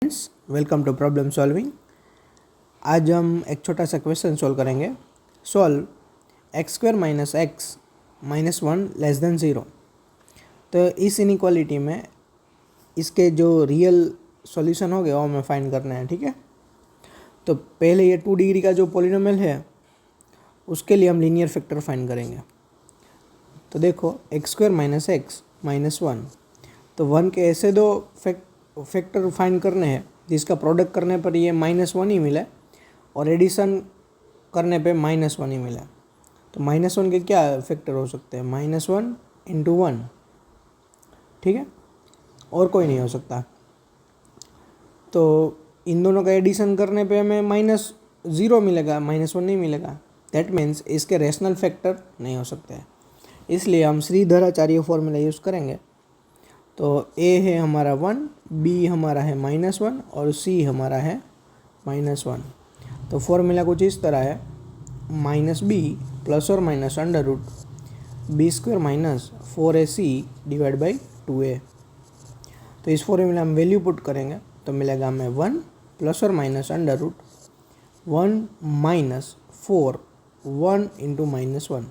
Friends, welcome to problem solving. आज हम एक छोटा सा क्वेश्चन सॉल्व करेंगे। Solve x square minus x minus one less than zero. तो इस इनइक्वालिटी में इसके जो रियल सॉल्यूशन हो गए वो हमें फाइंड करना है। ठीक है, तो पहले ये 2 डिग्री का जो पॉलिनोमियल है उसके लिए हम लीनियर फैक्टर फाइंड करेंगे। तो देखो x square minus x minus one, तो वन के ऐसे दो फैक्टर फाइंड करने हैं जिसका प्रोडक्ट करने पर ये माइनस वन ही मिला और एडिशन करने पे माइनस वन ही मिला। तो माइनस वन के क्या फैक्टर हो सकते हैं? माइनस वन इंटू वन, ठीक है, और कोई नहीं हो सकता। तो इन दोनों का एडिशन करने पे हमें माइनस ज़ीरो मिलेगा, माइनस वन नहीं मिलेगा। दैट मीन्स इसके रेशनल फैक्टर नहीं हो सकते हैं, इसलिए हम श्रीधराचार्य फॉर्मूला यूज़ करेंगे। तो ए है हमारा वन, बी हमारा है माइनस वन और सी हमारा है माइनस वन। तो फॉर्मूला कुछ इस तरह है, माइनस बी प्लस और minus under root b square minus 4ac divide by 2a। तो इस फॉर्मूला में वैल्यू पुट करेंगे तो मिलेगा हमें वन प्लस और minus under root one minus 4 1 into minus one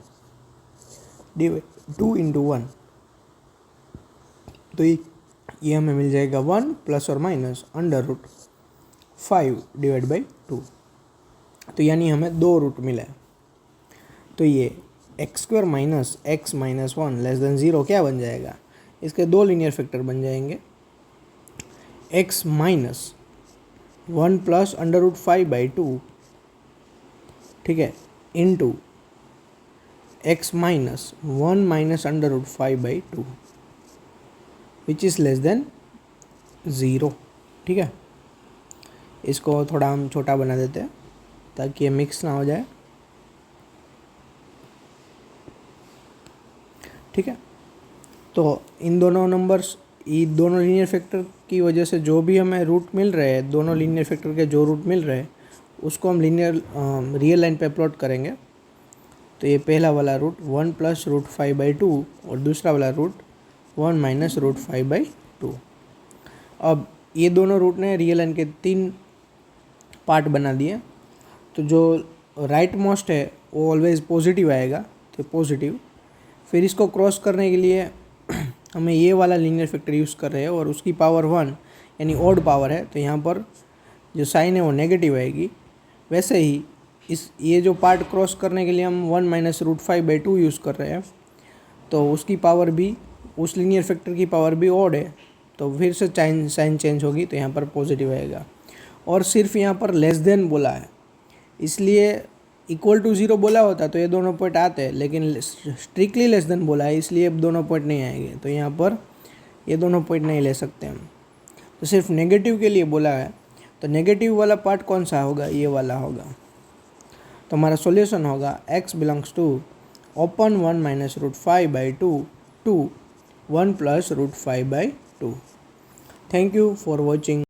divide 2 into one. तो ये हमें मिल जाएगा वन प्लस और minus under root 5 divide by 2। तो यानी हमें दो रूट मिला है। तो ये x square minus x minus one less than zero क्या बन जाएगा? इसके दो लीनियर फैक्टर बन जाएंगे, x minus one plus under root 5 by 2, ठीक है, into x minus one minus under root 5 by 2 which is less than zero. ठीक है, इसको थोड़ा हम छोटा बना देते हैं ताकि ये मिक्स ना हो जाए। ठीक है, तो इन दोनों नंबर्स, ये दोनों लीनियर फैक्टर की वजह से जो भी हमें रूट मिल रहे हैं, दोनों लीनियर फैक्टर के जो रूट मिल रहे हैं उसको हम लीनियर रियल लाइन पे प्लॉट करेंगे। तो ये पहला वाला root one plus root 5 by 2 और दूसरा वाला root one minus root 5 by 2। अब ये दोनों रूट ने रियल लाइन के 3 पार्ट बना दिए। तो जो राइट मोस्ट है वो ऑलवेज पॉजिटिव आएगा, तो पॉजिटिव। फिर इसको क्रॉस करने के लिए हमें ये वाला लीनियर फैक्टर यूज़ कर रहे हैं और उसकी पावर वन यानी ऑड पावर है, तो यहाँ पर जो साइन है वो नेगेटिव आएगी। वैसे ही ये जो पार्ट क्रॉस करने के लिए हम one minus root 5 by 2 use कर रहे हैं, तो उसकी पावर भी, उस लीनियर फैक्टर की पावर भी ऑड है, तो फिर से साइन चेंज होगी, तो यहाँ पर पॉजिटिव आएगा। और सिर्फ यहाँ पर लेस देन बोला है, इसलिए इक्वल टू ज़ीरो बोला होता तो ये दोनों पॉइंट आते, लेकिन स्ट्रिक्टली लेस देन बोला है इसलिए दोनों पॉइंट नहीं आएंगे। तो यहाँ पर ये दोनों पॉइंट नहीं ले सकते हम, तो सिर्फ नेगेटिव के लिए बोला है। तो नेगेटिव वाला पार्ट कौन सा होगा? ये वाला होगा। तो हमारा सॉल्यूशन होगा x belongs to open one minus root 5 by 2 to one plus root 5 by 2। Thank you for watching.